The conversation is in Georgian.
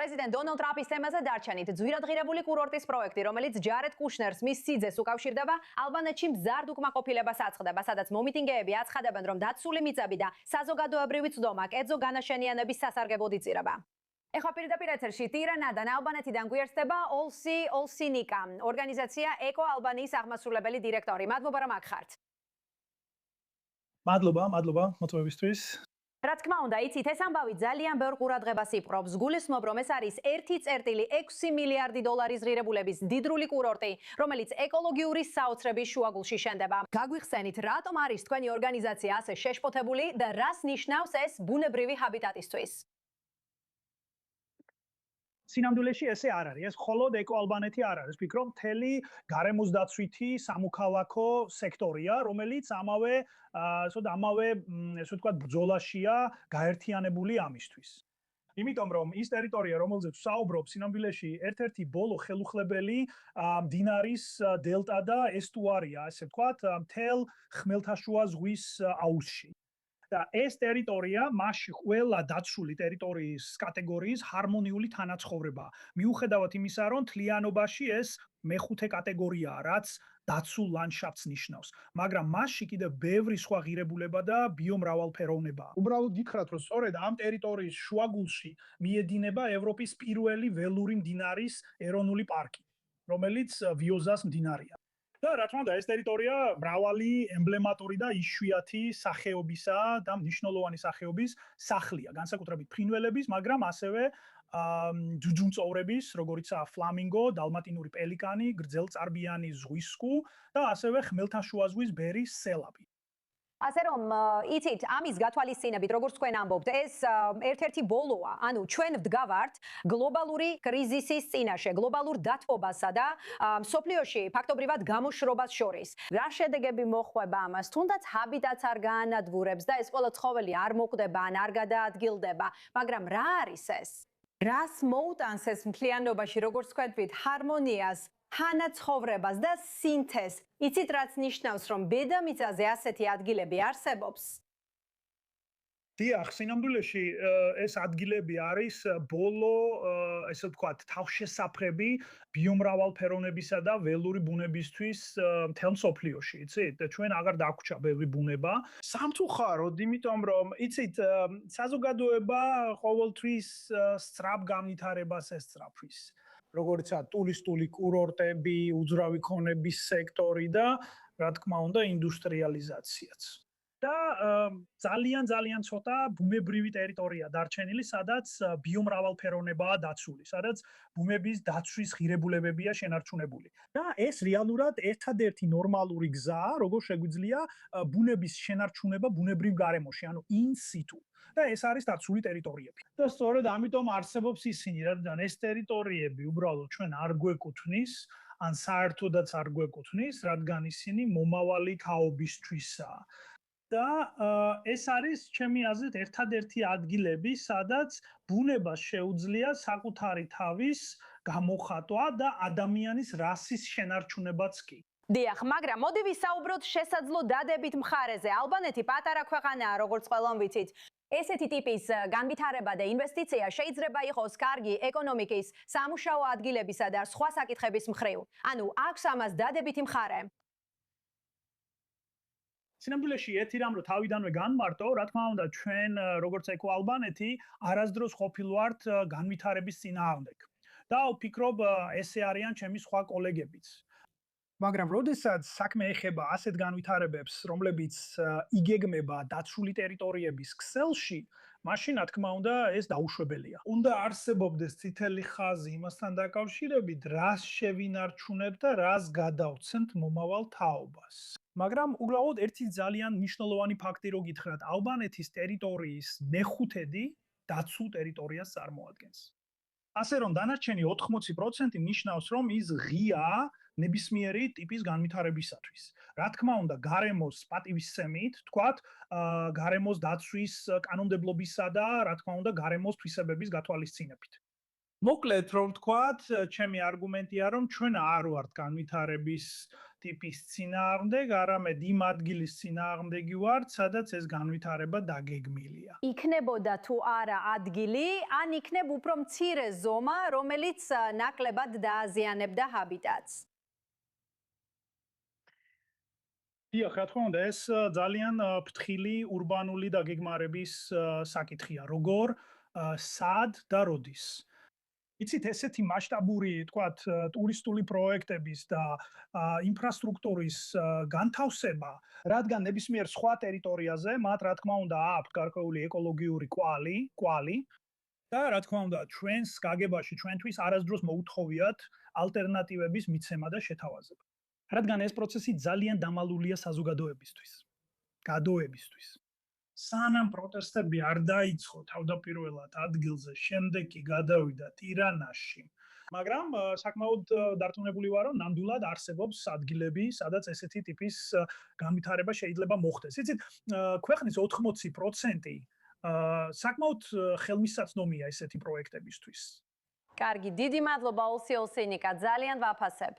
პრეზიდენტ დონალდ ტრამპის თემაზე დარჩენით. ძვირადღირებული კურორტის პროექტი, რომელიც ჯარედ კუშნერს მის სიძეს უკავშირდება, ალბანეთში მზარდ უკმაყოფილებას აცხდება, სადაც მომიტინგეები აცხადებენ, რომ დაცული მიწები და საზოგადოებრივი წვდომა კერძო განაშენიანების სასარგებლოდ იწირება. ეხლა პირდაპირ ეთერში ტირანადან ალბანეთიდან გვიერთდება ოლსინიკა, ორგანიზაცია ეკო ალბანიის აღმასრულებელი დირექტორი. მადლობა, რომ აქ ხართ. მადლობა მოწვევისთვის. რა თქმა უნდა, იცით, ეს ამბავი ძალიან ბევრ ყურადღებას იპყრობს. გულისხმობ, რომ ეს არის 1.6 მილიარდი დოლარის ღირებულების მდიდრული კურორტი, რომელიც ეკოლოგიური საოცრების შუაგულში შენდება. გაგვიხსენით, რატომ არის თქვენი ორგანიზაცია ასე შეშფოთებული და რას ნიშნავს ეს ბუნებრივი ჰაბიტატისთვის? სინამდვილეში ესე არ არის. ეს მხოლოდ ეკოალბანეთი არ არის. ვფიქრობ, მთელი გარემოს დაცვითი სამოქალაქო სექტორია, რომელიც ამავე ბრძოლაშია გაერთიანებული ამისთვის. იმიტომ რომ ის ტერიტორია, რომელზეც საუბრობ, სინამდვილეში ერთ-ერთი ბოლო ხელუხლებელი მდინარის დელტა და ესტუარია, ასე ვთქვათ, მთელ ხმელთაშუა ზღვის აუზში. და ეს ტერიტორია მასში ყველა დაცული ტერიტორიის კატეგორიის ჰარმონიული თანაცხოვრება. მიუხედავად იმისა, რომ თლიანობაში ეს მეხუთე კატეგორიაა, რაც დაცულ ლანდშაფტს ნიშნავს, მაგრამ მასში კიდევ ბევრი სხვა ღირებულება და ბიომრავალფეროვნებაა. უბრალოდ გითხრათ, რომ სწორედ ამ ტერიტორიის შუაგულში მიედინება ევროპის პირველი ველური მდინარის ეროვნული პარკი, რომელიც ვიოზას მდინარია. და რა თქმა უნდა, ეს ტერიტორია მრავალი ემბლემატური და იშვიათი სახეობისა და მნიშვნელოვანი სახეობის სახლია, განსაკუთრებით ფრინველების, მაგრამ ასევე ძუძუმწოვრების, როგორიცაა ფლამინგო, დალმატინური პელიკანი, გრძელწარბიანი ზღვისკუ და ასევე ხმელთაშუა ზღვის ბერი სელაპი. ასე რომ, იცით, ამის გათვალისწინებით, როგორც თქვენ ამბობთ, ეს ერთ-ერთი ბოლოა. ანუ ჩვენ ვდგავართ გლობალური კრიზისის წინაშე, გლობალურ დათბობასა და მსოფლიოში ფაქტობრივად გამოშრობას შორის. რა შედეგები მოხვება ამას? თუნდაც ჰაბიტატს არ გაანადგურებს და ეს ყველა ცხოველი არ მოკვდება ან არ გადაადგილდება, მაგრამ რა არის ეს? რას მოუტანს ეს მთლიანობაში, როგორც თქვენთვით, ჰარმონიას, თანაცხოვრებას და სინთეზს? იცით, რაც ნიშნავს, რომ დედამიწაზე ასეთი ადგილები არსებობს? დიახ, სინამდვილეში ეს ადგილები არის ბოლო, ესე ვთქვათ, თავშესაფრები ბიომრავალფეროვნებისა და ველური ბუნებისთვის მთელ მსოფლიოში, იცით? ჩვენ აღარ დაგვჭა ბევრი ბუნება. სამწუხაროდ, იმიტომ რომ, იცით, საზოგადოება ყოველთვის სწრაფ განვითარებას ესწრაფვის. როგორიცაა ტურისტული კურორტები, უძრავი ქონების სექტორი და რა თქმა უნდა, ინდუსტრიალიზაციაც. და ძალიან ცოტა ბუნებრივი ტერიტორია დარჩენილი, სადაც ბიომრავალფეროვნებაა დაცული, სადაც ბუნების დაცვის ღირებულებებია შენარჩუნებული. და ეს რეალურად ერთადერთი ნორმალური გზაა, როგორ შეგვიძლია ბუნების შენარჩუნება ბუნებრივ გარემოში, ანუ in situ. და ეს არის დაცული ტერიტორიები. და სწორედ ამიტომ არსებობს ისინი, რადგან ეს ტერიტორიები უბრალოდ ჩვენ არ გვეკუთვნის, ან საერთოდაც არ გვეკუთვნის, რადგან ისინი მომავალი ქაობისთვისაა. და ეს არის ჩემი აზრით ერთადერთი ადგილები, სადაც ბუნებას შეუძლია საკუთარი თავის გამოხატვა და ადამიანის რასის შენარჩუნებაც კი. დიახ, მაგრამ მოდი ვისაუბროთ შესაძლო დადებით მხარეზე. ალბანეთი პატარა ქვეყანაა, როგორც ყველამ ვიცით. ესეთი ტიპის განვითარება და ინვესტიცია შეიძლება იყოს კარგი ეკონომიკის, სამუშაო ადგილებისა და სხვა საკითხების მხრივ. ანუ აქვს ამას დადებითი მხარე. სინამდვილეში ერთი რამ რომ თავიდანვე განმარტო, რა თქმა უნდა, ჩვენ როგორც ეკოალბანეთი არასდროს ყოფილვართ განვითარების წინააღმდეგ. და ვფიქრობ, ესე არიან ჩემი სხვა კოლეგებიც. მაგრამ როდესაც საქმე ეხება ასეთ განვითარებებს, რომლებიც იგეგმება დაცული ტერიტორიების ქსელში, მაშინ რა თქმა უნდა, ეს დაუშვებელია. უნდა არსებობდეს წითელი ხაზი იმასთან დაკავშირებით, რას შევინარჩუნებთ და რას გადავცემთ მომავალ თაობას. მაგრამ უბრალოდ ერთი ძალიან მნიშვნელოვანი ფაქტი რო გითხრათ, ალბანეთის ტერიტორიის მეხუთედი დაცულ ტერიტორიას წარმოადგენს. ასე რომ დანარჩენი 80% ნიშნავს, რომ ის ღიაა ნებისმიერი ტიპის განვითარებისათვის. რა თქმა უნდა, გარემოს პატივისცემით, თქვათ, გარემოს დაცვის კანონმდებლობისა და რა თქმა უნდა, გარემოს თვისებების გათვალისწინებით. მოკლედ რომ ვთქვათ, ჩემი არგუმენტია, რომ ჩვენ არ ვართ განვითარების ტიპის წინააღმდეგ, არამედ იმ ადგილის წინააღმდეგი ვართ, სადაც ეს განვითარება დაგეგმილია. იქნებოდა თუ არა ადგილი, ან იქნებ უფრო მცირე ზომა, რომელიც ნაკლებად დააზიანებდა ჰაბიტატს. დიახ, რა თქმა უნდა, ეს ძალიან ფრთხილი ურბანული დაგეგმარების საკითხია. როგორ, სად და როდის. იცით, ესეთი მასშტაბური, თქვათ, ტურისტული პროექტების და ინფრასტრუქტურის განთავსება, რადგან ნებისმიერ სხვა ტერიტორიაზე მათ რა თქმა უნდა აქვთ გარკვეული ეკოლოგიური კვალი და რა თქმა უნდა ჩვენს გაგებაში ჩვენთვის არასდროს მოუთხოვიათ ალტერნატივების მიცემა და შეთავაზება. რადგან ეს პროცესი ძალიან დამალულია საზოგადოებისთვის, გადოებისთვის. სანამ პროტესტები არ დაიწყო თავდაპირველად ადგილზე, შემდეგ კი გადავიდა ტირანაში. მაგრამ საკმაოდ დარწმუნებული ვარ, რომ ნამდვილად არსებობს ადგილები, სადაც ესეთი ტიპის განვითარება შეიძლება მოხდეს. იცით, ქვეყნის 80% საკმაოდ ხელმისაწვდომია ესეთი პროექტებისთვის. კარგი, დიდი მადლობა ოლსი ოლსინიკა, ძალიან ვაფასებ.